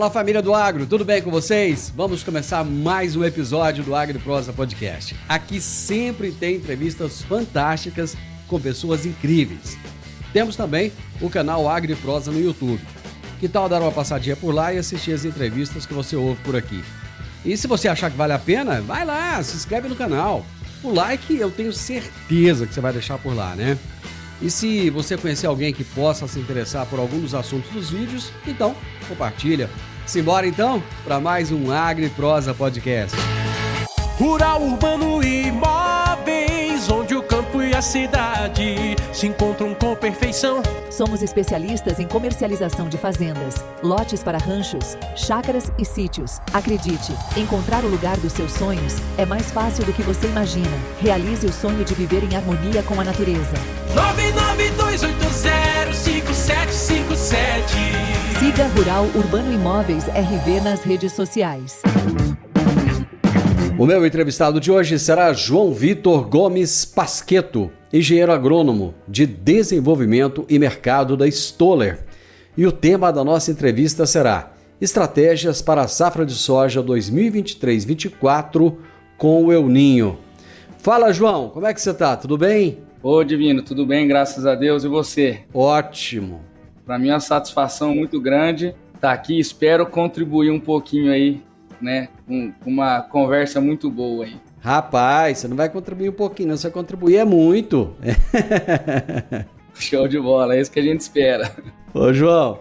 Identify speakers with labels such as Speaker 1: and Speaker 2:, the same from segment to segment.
Speaker 1: Fala, família do Agro, tudo bem com vocês? Vamos começar mais um episódio do Agro e Prosa Podcast. Aqui sempre tem entrevistas fantásticas com pessoas incríveis. Temos também o canal Agro e Prosa no YouTube. Que tal dar uma passadinha por lá e assistir as entrevistas que você ouve por aqui? E se você achar que vale a pena, vai lá, se inscreve no canal. O like eu tenho certeza que você vai deixar por lá, né? E se você conhecer alguém que possa se interessar por algum dos assuntos dos vídeos, então compartilha. Simbora então para mais um Agro e Prosa Podcast.
Speaker 2: Rural, urbano e imóveis, onde o campo e a cidade se encontram com perfeição.
Speaker 3: Somos especialistas em comercialização de fazendas, lotes para ranchos, chácaras e sítios. Acredite, encontrar o lugar dos seus sonhos é mais fácil do que você imagina. Realize o sonho de viver em harmonia com a natureza.
Speaker 2: 992805757.
Speaker 3: Siga Rural Urbano Imóveis RV nas redes sociais.
Speaker 1: O meu entrevistado de hoje será João Vitor Gomes Pasquetto, engenheiro agrônomo de desenvolvimento e mercado da Stoller. E o tema da nossa entrevista será Estratégias para a safra de soja 2023-24 com o El Ninho. Fala, João, como é que você está? Tudo bem?
Speaker 4: Ô, Divino, tudo bem, graças a Deus. E você?
Speaker 1: Ótimo.
Speaker 4: Para mim é uma satisfação muito grande estar aqui. Espero contribuir um pouquinho aí, né, com uma conversa muito boa aí.
Speaker 1: Rapaz, você não vai contribuir um pouquinho, não. Você vai contribuir é muito.
Speaker 4: Show de bola, é isso que a gente espera.
Speaker 1: Ô, João,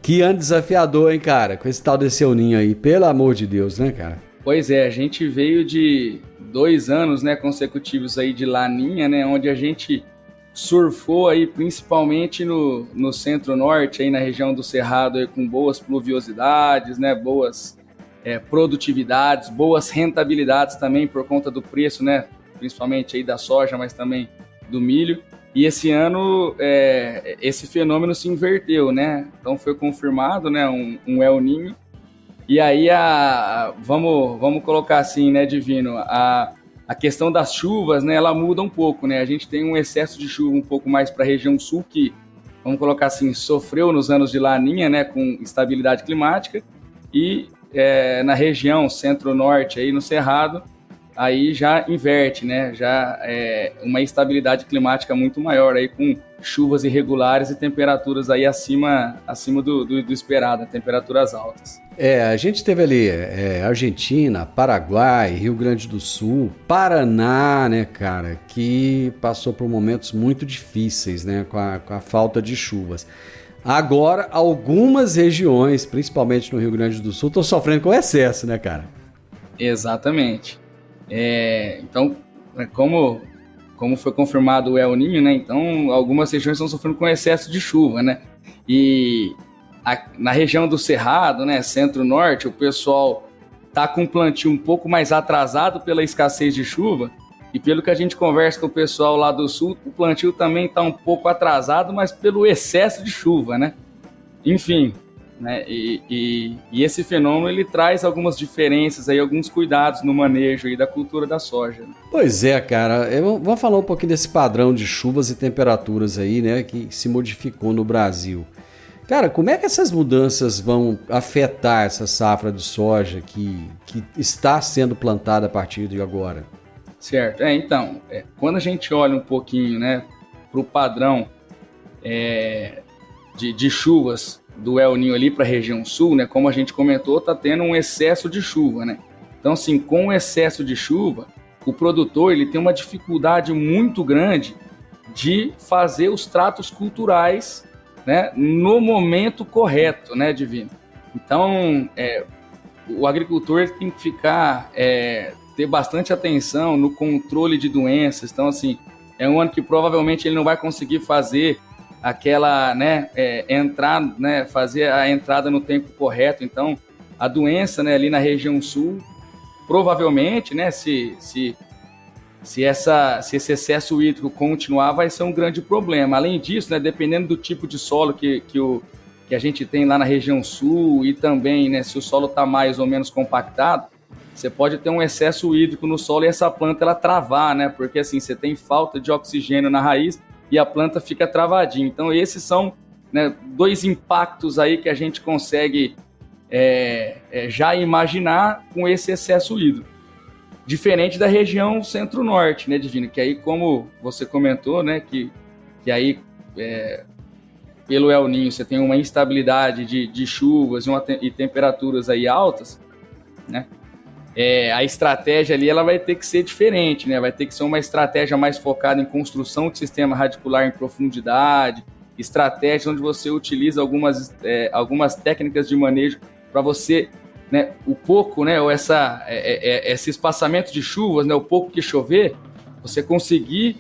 Speaker 1: que ano desafiador, hein, cara? Com esse tal desse El Ninho aí, pelo amor de Deus, né, cara?
Speaker 4: Pois é, a gente veio de 2 anos, né, consecutivos aí de laninha, né, onde a gente surfou aí principalmente no centro-norte, aí na região do Cerrado, aí, com boas pluviosidades, né, boas produtividades, boas rentabilidades também por conta do preço, né, principalmente aí da soja, mas também do milho. E esse ano esse fenômeno se inverteu, né? Então foi confirmado, né, um El Ninho. E aí vamos colocar assim, né, Divino, a questão das chuvas, né, ela muda um pouco, né? A gente tem um excesso de chuva um pouco mais para a região sul que, vamos colocar assim, sofreu nos anos de laninha, né, com instabilidade climática, e na região centro-norte, aí no Cerrado, aí já inverte, né? Já uma instabilidade climática muito maior, aí com chuvas irregulares e temperaturas aí acima do esperado, temperaturas altas.
Speaker 1: A gente teve ali Argentina, Paraguai, Rio Grande do Sul, Paraná, né, cara, que passou por momentos muito difíceis, né, com a falta de chuvas. Agora, algumas regiões, principalmente no Rio Grande do Sul, estão sofrendo com excesso, né, cara?
Speaker 4: Exatamente. Então, como foi confirmado o El Ninho, né, então algumas regiões estão sofrendo com excesso de chuva, né? E na região do Cerrado, né, centro-norte, o pessoal está com o plantio um pouco mais atrasado pela escassez de chuva. E pelo que a gente conversa com o pessoal lá do sul, o plantio também está um pouco atrasado, mas pelo excesso de chuva, né? Enfim, né? E esse fenômeno ele traz algumas diferenças, aí, alguns cuidados no manejo aí da cultura da soja. Né?
Speaker 1: Pois é, cara. Vamos falar um pouquinho desse padrão de chuvas e temperaturas aí, né, que se modificou no Brasil. Cara, como é que essas mudanças vão afetar essa safra de soja que está sendo plantada a partir de agora?
Speaker 4: Certo, então, quando a gente olha um pouquinho, né, para o padrão de chuvas do El Ninho ali para a região sul, né, como a gente comentou, está tendo um excesso de chuva, né? Então, assim, com o excesso de chuva, o produtor ele tem uma dificuldade muito grande de fazer os tratos culturais, né, no momento correto, né, Divino? Então, o agricultor tem que ficar... ter bastante atenção no controle de doenças. Então, assim, é um ano que provavelmente ele não vai conseguir fazer aquela, né, fazer a entrada no tempo correto. Então, a doença, né, ali na região sul, provavelmente, né, se esse excesso hídrico continuar, vai ser um grande problema. Além disso, né, dependendo do tipo de solo que a gente tem lá na região sul e também, né, se o solo está mais ou menos compactado, você pode ter um excesso hídrico no solo e essa planta ela travar, né? Porque assim, você tem falta de oxigênio na raiz e a planta fica travadinha. Então esses são, né, 2 impactos aí que a gente consegue já imaginar com esse excesso hídrico. Diferente da região centro-norte, né, Divino? Que aí, como você comentou, né, que aí, pelo El Niño, você tem uma instabilidade de chuvas e temperaturas aí altas, né? A estratégia ali ela vai ter que ser diferente, né? Vai ter que ser uma estratégia mais focada em construção de sistema radicular em profundidade, estratégia onde você utiliza algumas técnicas de manejo para você, né, o pouco, né, ou esse espaçamento de chuvas, né, o pouco que chover, você conseguir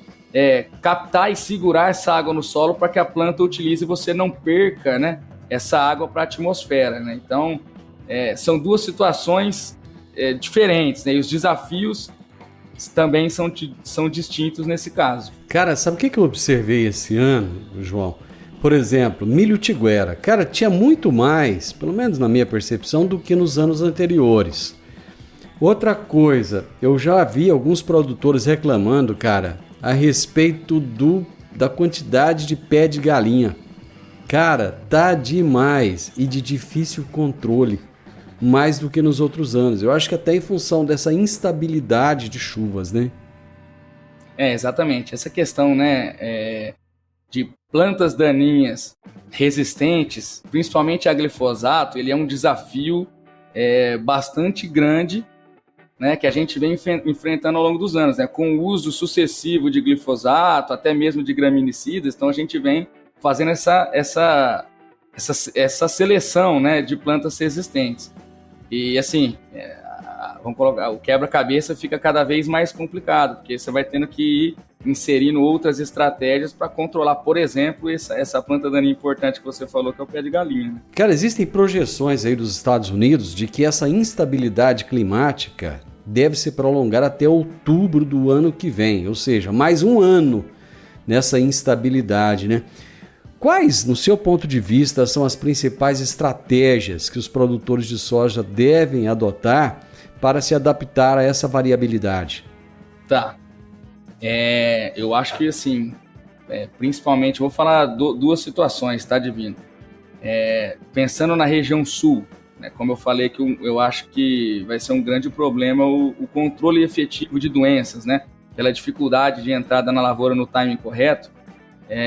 Speaker 4: captar e segurar essa água no solo para que a planta utilize e você não perca, né, essa água para a atmosfera, né? Então, são duas situações diferentes, né? E os desafios também são distintos nesse caso.
Speaker 1: Cara, sabe o que eu observei esse ano, João? Por exemplo, milho tiguera. Cara, tinha muito mais, pelo menos na minha percepção, do que nos anos anteriores. Outra coisa, eu já vi alguns produtores reclamando, cara, a respeito da quantidade de pé de galinha. Cara, tá demais e de difícil controle, mais do que nos outros anos. Eu acho que até em função dessa instabilidade de chuvas, né?
Speaker 4: Exatamente. Essa questão, né, de plantas daninhas resistentes, principalmente a glifosato, ele é um desafio bastante grande, né, que a gente vem enfrentando ao longo dos anos, né, com o uso sucessivo de glifosato, até mesmo de graminicidas. Então a gente vem fazendo essa seleção, né, de plantas resistentes. E assim, vamos colocar, o quebra-cabeça fica cada vez mais complicado, porque você vai tendo que ir inserindo outras estratégias para controlar, por exemplo, essa planta daninha importante que você falou, que é o pé de galinha, né?
Speaker 1: Cara, existem projeções aí dos Estados Unidos de que essa instabilidade climática deve se prolongar até outubro do ano que vem, ou seja, mais um ano nessa instabilidade, né? Quais, no seu ponto de vista, são as principais estratégias que os produtores de soja devem adotar para se adaptar a essa variabilidade?
Speaker 4: Tá. Eu acho que, assim, principalmente, vou falar duas situações, tá, Divino? Pensando na região sul, né, como eu falei, que eu acho que vai ser um grande problema o controle efetivo de doenças, né? Pela dificuldade de entrada na lavoura no timing correto.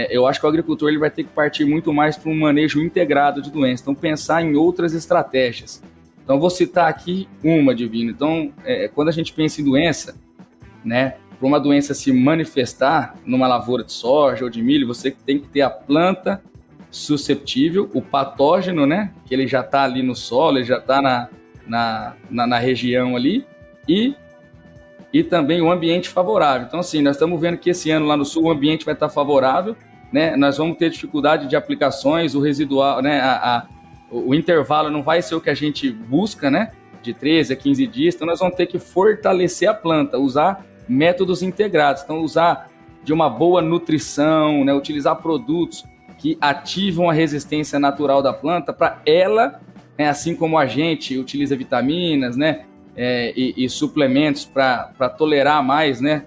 Speaker 4: Eu acho que o agricultor ele vai ter que partir muito mais para um manejo integrado de doenças. Então, pensar em outras estratégias. Então, vou citar aqui uma, Divino. Então, quando a gente pensa em doença, né, para uma doença se manifestar numa lavoura de soja ou de milho, você tem que ter a planta susceptível, o patógeno, né, que ele já está ali no solo, ele já está na região ali, e também o ambiente favorável. Então, assim, nós estamos vendo que esse ano lá no sul o ambiente vai estar favorável, né, nós vamos ter dificuldade de aplicações, o residual, né, o intervalo não vai ser o que a gente busca, né, de 13 a 15 dias, então nós vamos ter que fortalecer a planta, usar métodos integrados, então usar de uma boa nutrição, né, utilizar produtos que ativam a resistência natural da planta para ela, né, assim como a gente utiliza vitaminas, né, e suplementos para tolerar mais, né,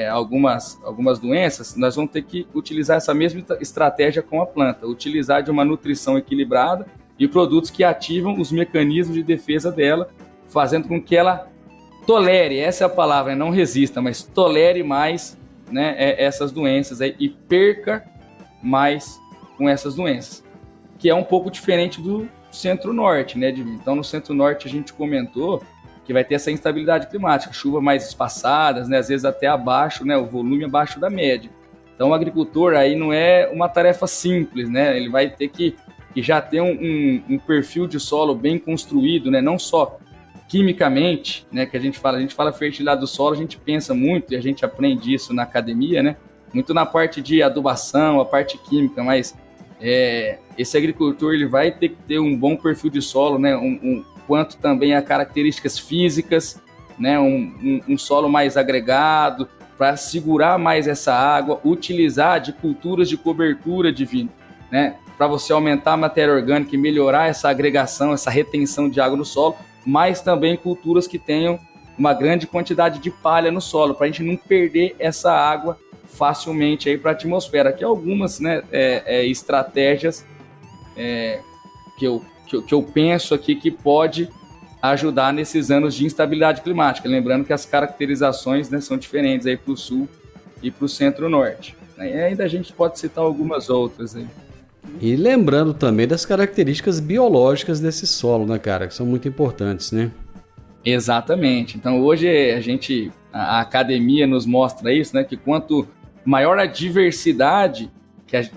Speaker 4: algumas doenças, nós vamos ter que utilizar essa mesma estratégia com a planta, utilizar de uma nutrição equilibrada e produtos que ativam os mecanismos de defesa dela, fazendo com que ela tolere, essa é a palavra, não resista, mas tolere mais, né, essas doenças aí, e perca mais com essas doenças, que é um pouco diferente do centro-norte, né, Divino? Então, no centro-norte a gente comentou que vai ter essa instabilidade climática, chuva mais espaçadas, né, às vezes até abaixo, né, o volume abaixo da média. Então, o agricultor aí não é uma tarefa simples, né, ele vai ter que já ter um perfil de solo bem construído, né, não só quimicamente, né, que a gente fala fertilidade do solo, a gente pensa muito, e a gente aprende isso na academia, né, muito na parte de adubação, a parte química, mas esse agricultor ele vai ter que ter um bom perfil de solo, né, quanto também a características físicas, né, um solo mais agregado, para segurar mais essa água, utilizar de culturas de cobertura, Divino, né, para você aumentar a matéria orgânica e melhorar essa agregação, essa retenção de água no solo, mas também culturas que tenham uma grande quantidade de palha no solo, para a gente não perder essa água facilmente para a atmosfera. Aqui algumas, né, estratégias que que eu penso aqui que pode ajudar nesses anos de instabilidade climática. Lembrando que as caracterizações, né, são diferentes aí para o sul e para o centro-norte. E ainda a gente pode citar algumas outras aí.
Speaker 1: E lembrando também das características biológicas desse solo, né, cara, que são muito importantes, né?
Speaker 4: Exatamente. Então hoje a academia nos mostra isso, né, que quanto maior a diversidade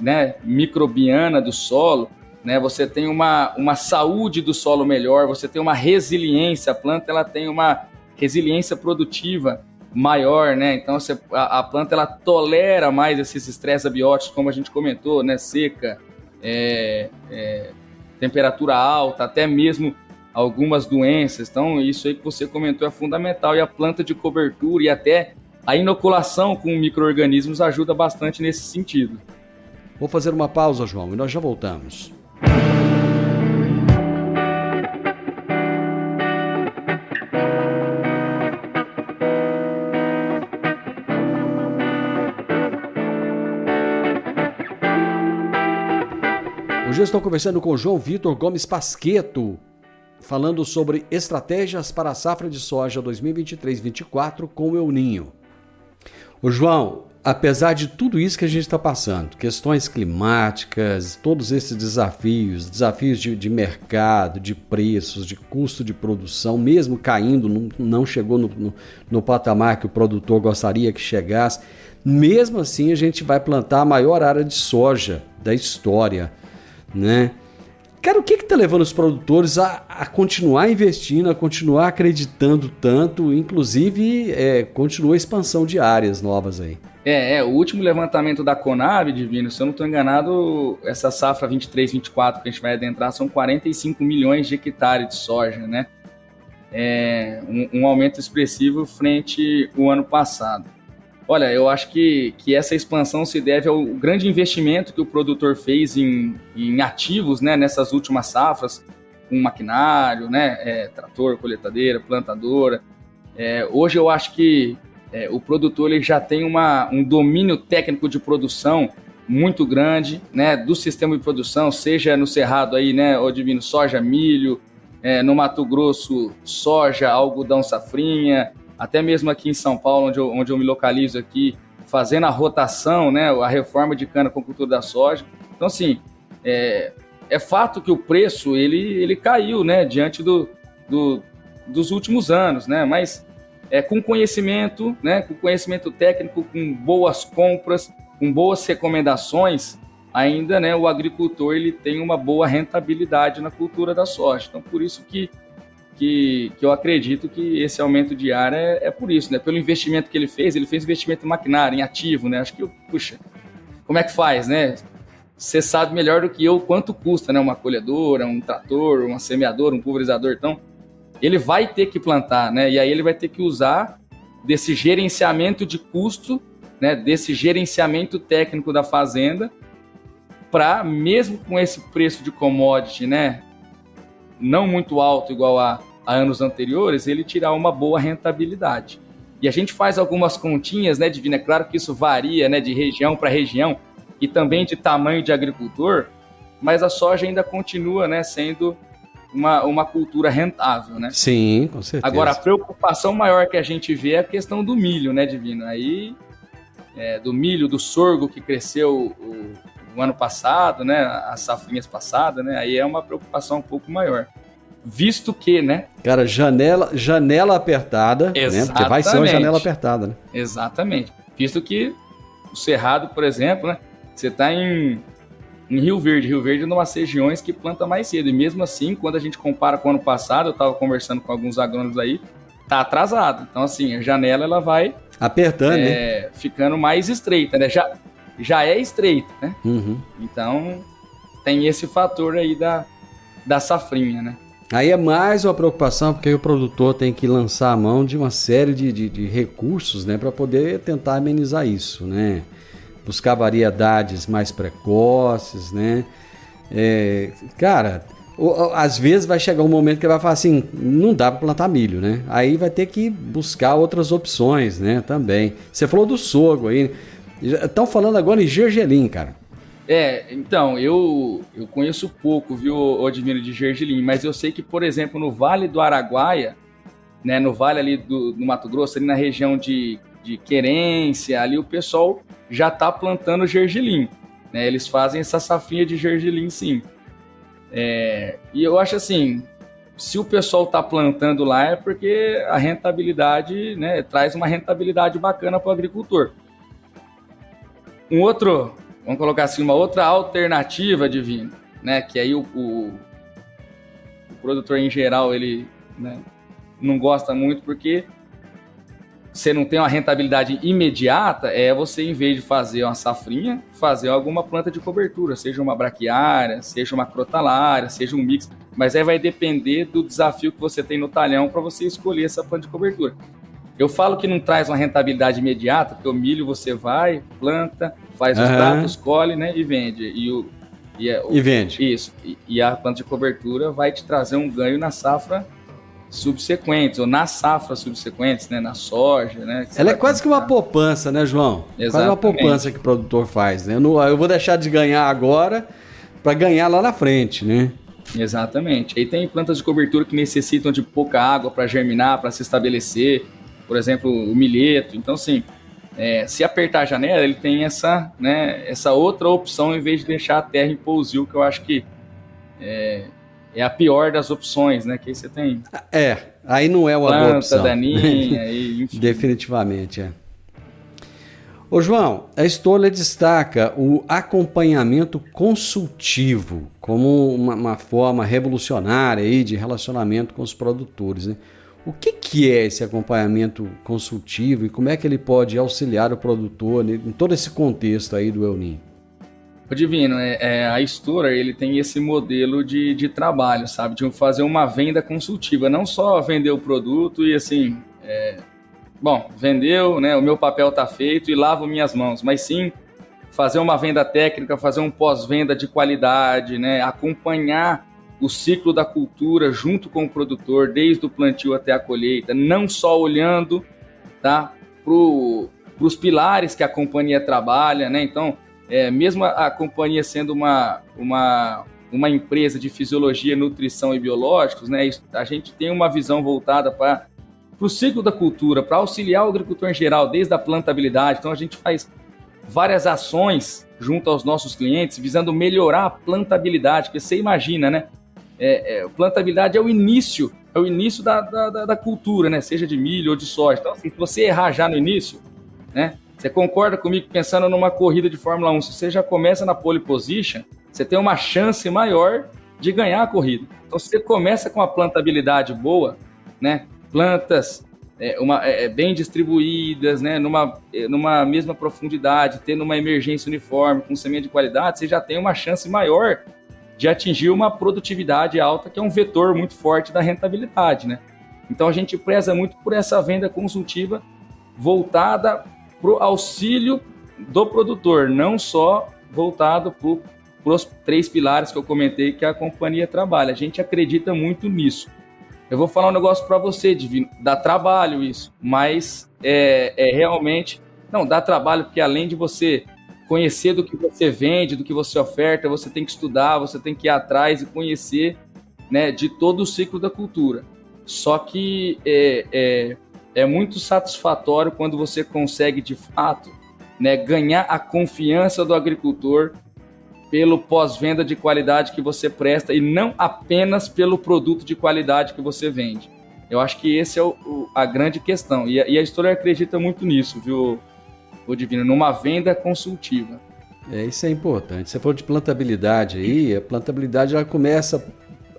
Speaker 4: né, microbiana do solo, né, você tem uma saúde do solo melhor, você tem uma resiliência, a planta ela tem uma resiliência produtiva maior, né? Então a planta ela tolera mais esses estresses abióticos, como a gente comentou, né? Seca, temperatura alta, até mesmo algumas doenças. Então isso aí que você comentou é fundamental, e a planta de cobertura e até a inoculação com micro-organismos ajuda bastante nesse sentido.
Speaker 1: Vou fazer uma pausa, João, e nós já voltamos. Hoje eu estou conversando com o João Vitor Gomes Pasquetto, falando sobre estratégias para a safra de soja 2023-24 com o El Ninho. Ô João, apesar de tudo isso que a gente está passando, questões climáticas, todos esses desafios de mercado, de preços, de custo de produção, mesmo caindo, não chegou no patamar que o produtor gostaria que chegasse, mesmo assim a gente vai plantar a maior área de soja da história, né? Cara, o que está levando os produtores a continuar investindo, a continuar acreditando tanto, inclusive continua a expansão de áreas novas aí?
Speaker 4: O último levantamento da Conab, Divino, se eu não estou enganado, essa safra 23-24 que a gente vai adentrar são 45 milhões de hectares de soja, né? Um aumento expressivo frente ao ano passado. Olha, eu acho que essa expansão se deve ao grande investimento que o produtor fez em ativos, né, nessas últimas safras, com maquinário, né, trator, colheitadeira, plantadora. Hoje eu acho que o produtor ele já tem um domínio técnico de produção muito grande, né, do sistema de produção, seja no Cerrado aí, né, o Divino, soja, milho, no Mato Grosso, soja, algodão, safrinha, até mesmo aqui em São Paulo, onde eu me localizo aqui, fazendo a rotação, né, a reforma de cana com cultura da soja. Então, assim, é fato que o preço ele caiu, né, diante dos últimos anos, né, mas com conhecimento, né, com conhecimento técnico, com boas compras, com boas recomendações, ainda, né, o agricultor ele tem uma boa rentabilidade na cultura da soja. Então, por isso que eu acredito que esse aumento de área é por isso, né? Pelo investimento que ele fez investimento em maquinário, em ativo, né? Acho que, puxa, como é que faz, né? Você sabe melhor do que eu quanto custa, né? Uma colhedora, um trator, uma semeadora, um pulverizador. Então, ele vai ter que plantar, né? E aí ele vai ter que usar desse gerenciamento de custo, né? Desse gerenciamento técnico da fazenda, para, mesmo com esse preço de commodity, né? Não muito alto igual a anos anteriores, ele tirar uma boa rentabilidade. E a gente faz algumas continhas, né, Divino? É claro que isso varia, né, de região para região e também de tamanho de agricultor, mas a soja ainda continua, né, sendo uma cultura rentável, né?
Speaker 1: Sim, com certeza.
Speaker 4: Agora, a preocupação maior que a gente vê é a questão do milho, né, Divino? Aí, do milho, do sorgo que cresceu o ano passado, né, as safrinhas passadas, né, aí é uma preocupação um pouco maior. Visto que, né?
Speaker 1: Cara, janela apertada, né? Porque vai ser uma janela apertada, né?
Speaker 4: Exatamente. Visto que o Cerrado, por exemplo, né? Você está em Rio Verde. Rio Verde é uma das regiões que planta mais cedo. E mesmo assim, quando a gente compara com o ano passado, eu estava conversando com alguns agrônomos aí, tá atrasado. Então, assim, a janela ela vai
Speaker 1: apertando, né?
Speaker 4: Ficando mais estreita, né? Já é estreita, né?
Speaker 1: Uhum.
Speaker 4: Então, tem esse fator aí da safrinha, né?
Speaker 1: Aí é mais uma preocupação, porque o produtor tem que lançar a mão de uma série de recursos, né, para poder tentar amenizar isso, né? Buscar variedades mais precoces, né? Cara, às vezes vai chegar um momento que ele vai falar assim, não dá para plantar milho, né? Aí vai ter que buscar outras opções, né, também. Você falou do sorgo aí, estão falando agora em gergelim, cara.
Speaker 4: Então, eu conheço pouco, viu, o Divino, de gergelim, mas eu sei que, por exemplo, no Vale do Araguaia, né, no vale ali do Mato Grosso, ali na região de Querência, ali o pessoal já está plantando gergelim, né? Eles fazem essa safrinha de gergelim, sim. E eu acho assim, se o pessoal está plantando lá é porque a rentabilidade, né, traz uma rentabilidade bacana para o agricultor. Vamos colocar assim, uma outra alternativa, Divino, né, que aí o produtor em geral, ele, né, não gosta muito, porque você não tem uma rentabilidade imediata, você, em vez de fazer uma safrinha, fazer alguma planta de cobertura, seja uma braquiária, seja uma crotalária, seja um mix, mas aí vai depender do desafio que você tem no talhão para você escolher essa planta de cobertura. Eu falo que não traz uma rentabilidade imediata, porque o milho você vai, planta, faz os pratos, colhe, né, e vende. E
Speaker 1: vende.
Speaker 4: Isso. E a planta de cobertura vai te trazer um ganho na safra subsequentes, ou nas safras subsequentes, né, na soja, né?
Speaker 1: Ela é quase que uma poupança, né, João?
Speaker 4: Exatamente.
Speaker 1: Quase uma poupança que o produtor faz, né? Eu vou deixar de ganhar agora para ganhar lá na frente, né?
Speaker 4: Exatamente. Aí tem plantas de cobertura que necessitam de pouca água para germinar, para se estabelecer, por exemplo, o milheto. Então, assim, se apertar a janela, ele tem essa outra opção, em vez de deixar a terra em pousio, que eu acho que é a pior das opções, né? Que aí você tem...
Speaker 1: aí não é uma boa opção.
Speaker 4: Planta daninha, enfim.
Speaker 1: Definitivamente, Ô, João, a Stoller destaca o acompanhamento consultivo como uma forma revolucionária aí de relacionamento com os produtores, né? O que é esse acompanhamento consultivo e como é que ele pode auxiliar o produtor em todo esse contexto aí do El Ninho?
Speaker 4: O Divino, a Stoller, ele tem esse modelo de trabalho, sabe? De fazer uma venda consultiva, não só vender o produto e assim, vendeu, né? O meu papel está feito e lavo minhas mãos, mas sim fazer uma venda técnica, fazer um pós-venda de qualidade, né? Acompanhar o ciclo da cultura junto com o produtor, desde o plantio até a colheita, não só olhando, tá, para os pilares que a companhia trabalha, né? Então, mesmo a companhia sendo uma empresa de fisiologia, nutrição e biológicos, né, a gente tem uma visão voltada para o ciclo da cultura, para auxiliar o agricultor em geral, desde a plantabilidade. Então, a gente faz várias ações junto aos nossos clientes, visando melhorar a plantabilidade, porque você imagina, né? Plantabilidade é o início da cultura, né? Seja de milho ou de soja. Então, assim, se você errar já no início, né? Você concorda comigo, pensando numa corrida de Fórmula 1, se você já começa na pole position, você tem uma chance maior de ganhar a corrida. Então, se você começa com a plantabilidade boa, né? Plantas bem distribuídas, né? Numa mesma profundidade, tendo uma emergência uniforme, com semente de qualidade, você já tem uma chance maior de atingir uma produtividade alta, que é um vetor muito forte da rentabilidade, né? Então, a gente preza muito por essa venda consultiva voltada para o auxílio do produtor, não só voltado para os 3 pilares que eu comentei que a companhia trabalha. A gente acredita muito nisso. Eu vou falar um negócio para você, Divino, dá trabalho isso, mas realmente... Não, dá trabalho porque além de você conhecer do que você vende, do que você oferta, você tem que estudar, você tem que ir atrás e conhecer, né, de todo o ciclo da cultura. Só que é muito satisfatório quando você consegue, de fato, né, ganhar a confiança do agricultor pelo pós-venda de qualidade que você presta e não apenas pelo produto de qualidade que você vende. Eu acho que esse é a grande questão. E a Stoller acredita muito nisso, viu, o Divino? Numa venda consultiva.
Speaker 1: Isso é importante. Você falou de plantabilidade aí, a plantabilidade já começa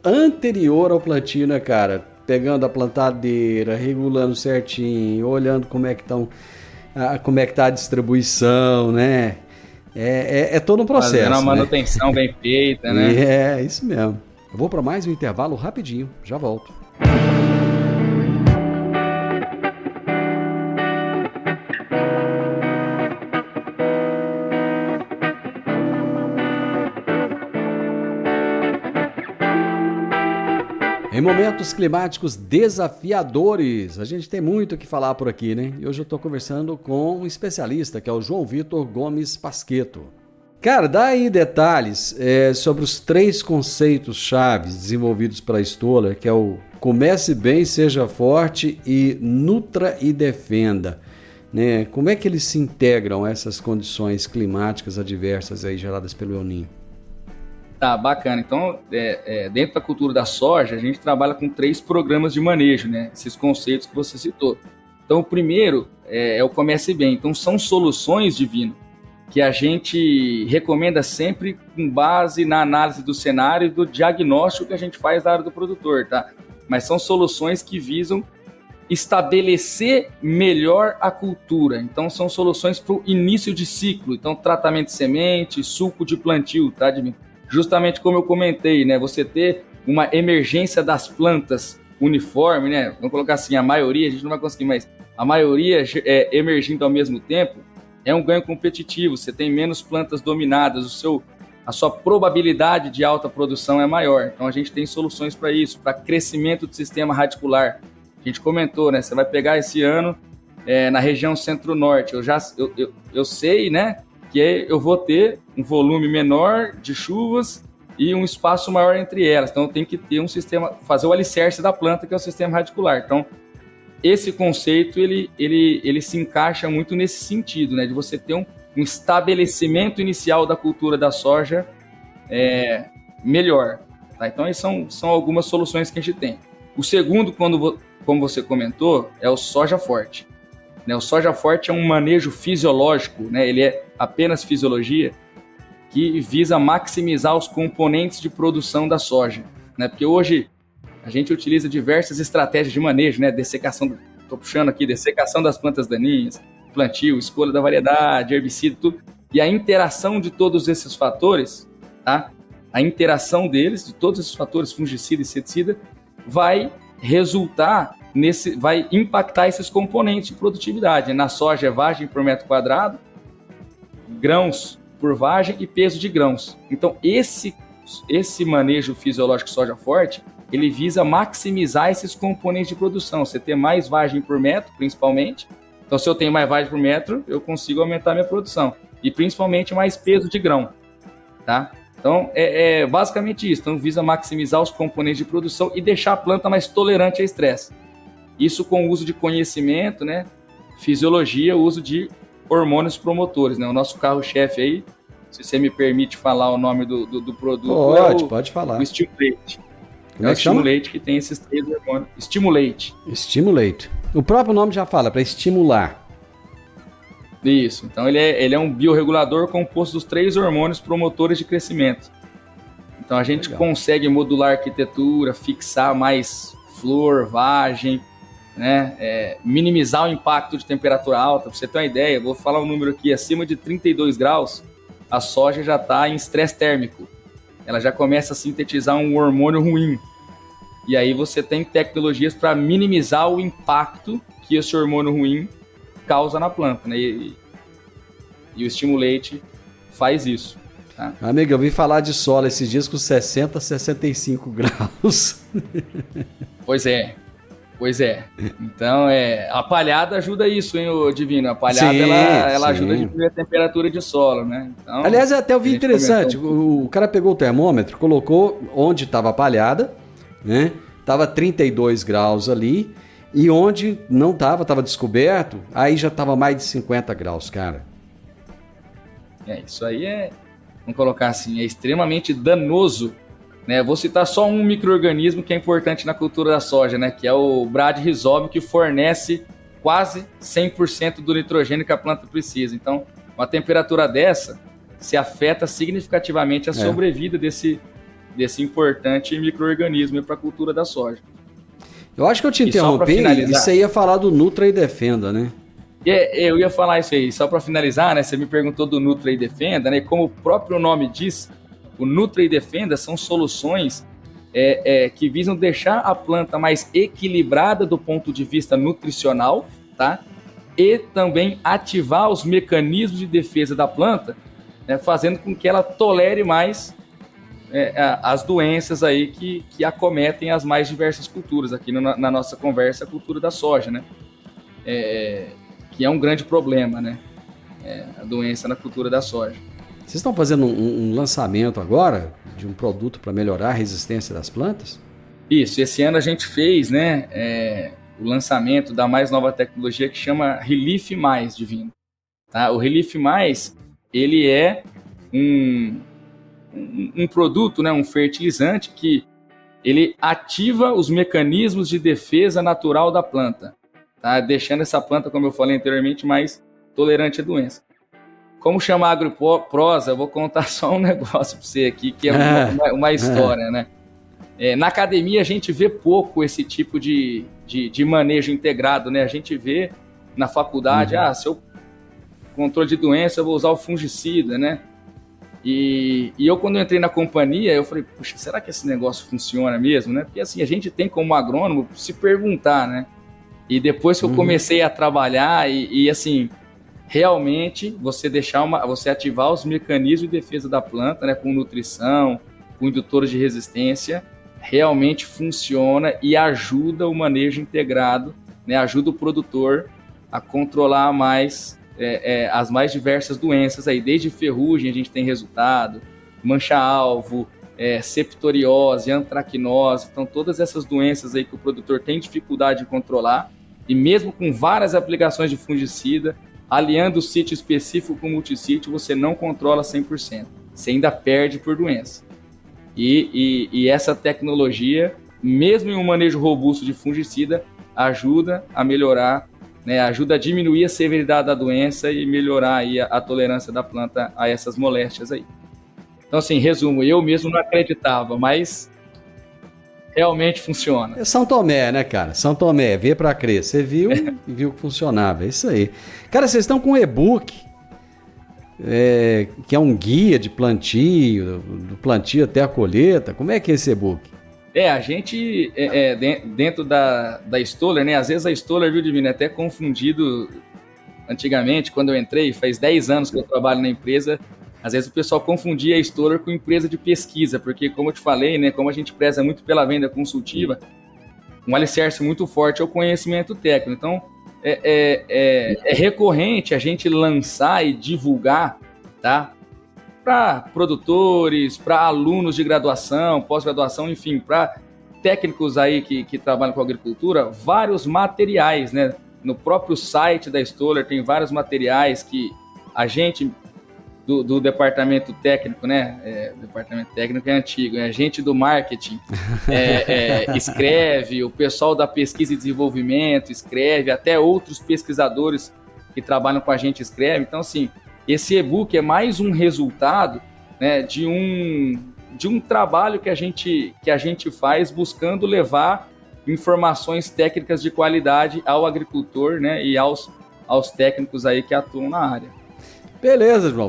Speaker 1: anterior ao plantio, né, cara? Pegando a plantadeira, regulando certinho, olhando como é que tá a distribuição, né? É todo um processo.
Speaker 4: Fazendo uma manutenção,
Speaker 1: né?
Speaker 4: Bem feita, né?
Speaker 1: Isso mesmo. Eu vou para mais um intervalo rapidinho, já volto. Em momentos climáticos desafiadores, a gente tem muito o que falar por aqui, né? E hoje eu estou conversando com um especialista, que é o João Vitor Gomes Pasquetto. Cara, dá aí detalhes sobre os 3 conceitos chaves desenvolvidos pela Stoller, que é o Comece Bem, Seja Forte e Nutra e Defenda. Né? Como é que eles se integram a essas condições climáticas adversas aí geradas pelo El Niño?
Speaker 4: Tá, bacana. Então, dentro da cultura da soja, a gente trabalha com 3 programas de manejo, né? Esses conceitos que você citou. Então, o primeiro é o Comece Bem. Então, são soluções, Divino, que a gente recomenda sempre com base na análise do cenário e do diagnóstico que a gente faz da área do produtor, tá? Mas são soluções que visam estabelecer melhor a cultura. Então, são soluções para o início de ciclo. Então, tratamento de semente, suco de plantio, tá, Divino? Justamente como eu comentei, né? Você ter uma emergência das plantas uniforme, né? Vamos colocar assim, a maioria, a gente não vai conseguir, mas a maioria emergindo ao mesmo tempo, é um ganho competitivo. Você tem menos plantas dominadas, a sua probabilidade de alta produção é maior. Então a gente tem soluções para isso, para crescimento do sistema radicular. A gente comentou, né? Você vai pegar esse ano na região centro-norte. Eu sei, né, que eu vou ter um volume menor de chuvas e um espaço maior entre elas. Então eu tenho que ter um sistema, fazer o alicerce da planta, que é o sistema radicular. Então esse conceito ele se encaixa muito nesse sentido, né, de você ter um estabelecimento inicial da cultura da soja melhor. Tá? Então, essas são algumas soluções que a gente tem. O segundo, como você comentou, é o soja forte. Né? O soja forte é um manejo fisiológico, né? Ele é apenas fisiologia, que visa maximizar os componentes de produção da soja. Né? Porque hoje a gente utiliza diversas estratégias de manejo, né? Dessecação, estou puxando aqui, dessecação das plantas daninhas, plantio, escolha da variedade, herbicida, tudo. E a interação de todos esses fatores, tá? A interação deles, de todos esses fatores, fungicida e inseticida, vai impactar esses componentes de produtividade. Na soja é vagem por metro quadrado, grãos por vagem e peso de grãos. Então, esse manejo fisiológico soja forte, ele visa maximizar esses componentes de produção. Você ter mais vagem por metro, principalmente. Então, se eu tenho mais vagem por metro, eu consigo aumentar minha produção. E, principalmente, mais peso de grão. Tá? Então, é basicamente isso. Então, visa maximizar os componentes de produção e deixar a planta mais tolerante a estresse. Isso com o uso de conhecimento, né? Fisiologia, o uso de hormônios promotores. Né? O nosso carro-chefe aí, se você me permite falar o nome do produto...
Speaker 1: Pode falar.
Speaker 4: O Stimulate.
Speaker 1: Como é
Speaker 4: o Stimulate que tem esses 3 hormônios. Stimulate.
Speaker 1: O próprio nome já fala, para estimular.
Speaker 4: Isso. Então ele é um biorregulador composto dos 3 hormônios promotores de crescimento. Então a gente consegue modular a arquitetura, fixar mais flor, vagem, né? Minimizar o impacto de temperatura alta. Para você ter uma ideia, vou falar um número aqui, acima de 32 graus, a soja já está em estresse térmico. Ela já começa a sintetizar um hormônio ruim. E aí você tem tecnologias para minimizar o impacto que esse hormônio ruim causa na planta, né? E o Stimulate faz isso. Tá?
Speaker 1: Amiga, eu vi falar de sola esses dias com 60, 65 graus.
Speaker 4: Pois é. Então, a palhada ajuda isso, hein, Divino? A palhada, ela ajuda a diminuir a temperatura de solo, né? Então,
Speaker 1: aliás, até eu vi interessante. O cara pegou o termômetro, colocou onde estava a palhada, né? Tava 32 graus ali. E onde não estava descoberto, aí já estava mais de 50 graus, cara.
Speaker 4: Isso aí vamos colocar assim, é extremamente danoso, né? Vou citar só um micro-organismo que é importante na cultura da soja, né? Que é o Bradyrhizobio, que fornece quase 100% do nitrogênio que a planta precisa. Então, uma temperatura dessa se afeta significativamente a sobrevida desse importante micro-organismo para a cultura da soja.
Speaker 1: Eu acho que eu te interrompi e você ia falar do Nutra e Defenda, né?
Speaker 4: Eu ia falar isso aí, só para finalizar, né? Você me perguntou do Nutra e Defenda, né? Como o próprio nome diz, o Nutra e Defenda são soluções que visam deixar a planta mais equilibrada do ponto de vista nutricional, tá? E também ativar os mecanismos de defesa da planta, né? Fazendo com que ela tolere mais as doenças aí que acometem as mais diversas culturas. Aqui na nossa conversa, a cultura da soja, né? Que é um grande problema, né? A doença na cultura da soja.
Speaker 1: Vocês estão fazendo um lançamento agora de um produto para melhorar a resistência das plantas?
Speaker 4: Isso, esse ano a gente fez, né, o lançamento da mais nova tecnologia que chama Relief Mais, Divino. Tá? O Relief Mais, ele é um produto, né, um fertilizante que ele ativa os mecanismos de defesa natural da planta, tá? Deixando essa planta, como eu falei anteriormente, mais tolerante à doença. Como chama agroprosa, eu vou contar só um negócio para você aqui, que é uma história, né? Na academia a gente vê pouco esse tipo de manejo integrado, né? A gente vê na faculdade, se eu controle de doença, eu vou usar o fungicida, né? E eu, quando eu entrei na companhia, eu falei, puxa, será que esse negócio funciona mesmo, né? Porque assim, a gente tem como agrônomo se perguntar, né? E depois que eu comecei a trabalhar e assim, realmente você ativar os mecanismos de defesa da planta, né? Com nutrição, com indutores de resistência, realmente funciona e ajuda o manejo integrado, né? Ajuda o produtor a controlar mais as mais diversas doenças aí, desde ferrugem a gente tem resultado, mancha-alvo, septoriose, antracnose, então todas essas doenças aí que o produtor tem dificuldade de controlar, e mesmo com várias aplicações de fungicida, aliando o sítio específico com o multissítio, você não controla 100%, você ainda perde por doença. E essa tecnologia, mesmo em um manejo robusto de fungicida, ajuda a melhorar, né, ajuda a diminuir a severidade da doença e melhorar aí a tolerância da planta a essas moléstias aí. Então, assim, resumo, eu mesmo não acreditava, mas realmente funciona.
Speaker 1: É São Tomé, né, cara? São Tomé, vê pra crer. Você viu e viu que funcionava, é isso aí. Cara, vocês estão com um e-book, que é um guia de plantio, do plantio até a colheita. Como é que é esse e-book?
Speaker 4: A gente, dentro da Stoller, né? Às vezes a Stoller, viu, Divino, é até confundido antigamente, quando eu entrei, faz 10 anos que eu trabalho na empresa, às vezes o pessoal confundia a Stoller com empresa de pesquisa, porque, como eu te falei, né? Como a gente preza muito pela venda consultiva, um alicerce muito forte é o conhecimento técnico. Então, é recorrente a gente lançar e divulgar, tá? Para produtores, para alunos de graduação, pós-graduação, enfim, para técnicos aí que trabalham com agricultura, vários materiais, né? No próprio site da Stoller tem vários materiais que a gente do departamento técnico, né? Departamento técnico é antigo, a gente do marketing escreve, o pessoal da pesquisa e desenvolvimento escreve, até outros pesquisadores que trabalham com a gente escrevem. Então, assim, esse e-book é mais um resultado, né, de um trabalho que a gente faz buscando levar informações técnicas de qualidade ao agricultor, né, e aos técnicos aí que atuam na área.
Speaker 1: Beleza, João.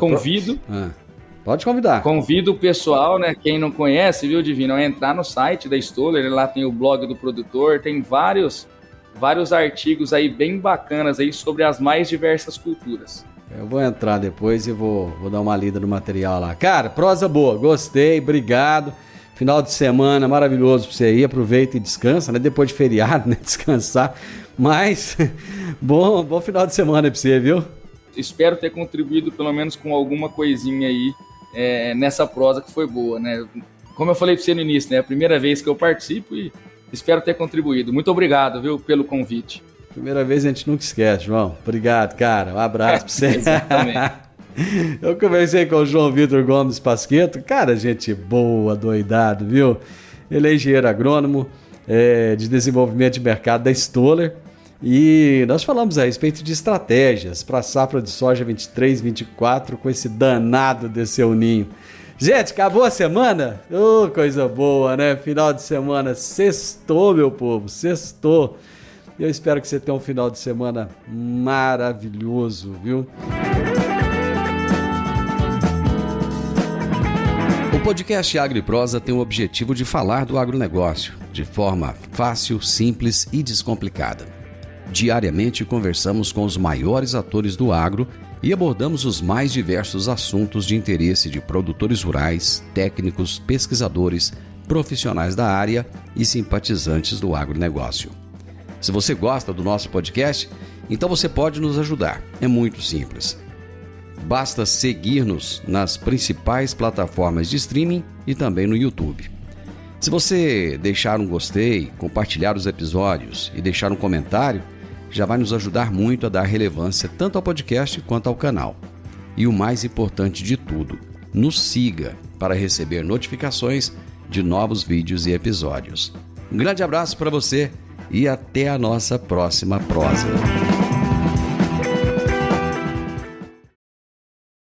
Speaker 1: Pode convidar.
Speaker 4: Convido o pessoal, né, quem não conhece, viu, Divino, a entrar no site da Stoller, lá tem o blog do produtor, tem vários artigos aí bem bacanas aí sobre as mais diversas culturas.
Speaker 1: Eu vou entrar depois e vou dar uma lida no material lá. Cara, prosa boa, gostei, obrigado. Final de semana maravilhoso pra você ir, aproveita e descansa, né? Depois de feriado, né? Descansar. Mas, bom final de semana pra você, viu?
Speaker 4: Espero ter contribuído pelo menos com alguma coisinha aí nessa prosa que foi boa, né? Como eu falei pra você no início, né? É a primeira vez que eu participo e espero ter contribuído. Muito obrigado, viu, pelo convite.
Speaker 1: Primeira vez a gente nunca esquece, João. Obrigado, cara. Um abraço pra você.
Speaker 4: Exatamente.
Speaker 1: Eu conversei com o João Vitor Gomes Pasquetto. Cara, gente boa, doidado, viu? Ele é engenheiro agrônomo de desenvolvimento de mercado da Stoller. E nós falamos a respeito de estratégias para a safra de soja 23-24 com esse danado desse El Ninho. Gente, acabou a semana? Oh, coisa boa, né? Final de semana, sextou, meu povo, sextou. Eu espero que você tenha um final de semana maravilhoso, viu?
Speaker 5: O podcast Agro e Prosa tem o objetivo de falar do agronegócio de forma fácil, simples e descomplicada. Diariamente conversamos com os maiores atores do agro e abordamos os mais diversos assuntos de interesse de produtores rurais, técnicos, pesquisadores, profissionais da área e simpatizantes do agronegócio. Se você gosta do nosso podcast, então você pode nos ajudar. É muito simples. Basta seguir-nos nas principais plataformas de streaming e também no YouTube. Se você deixar um gostei, compartilhar os episódios e deixar um comentário, já vai nos ajudar muito a dar relevância tanto ao podcast quanto ao canal. E o mais importante de tudo, nos siga para receber notificações de novos vídeos e episódios. Um grande abraço para você e até a nossa próxima prosa.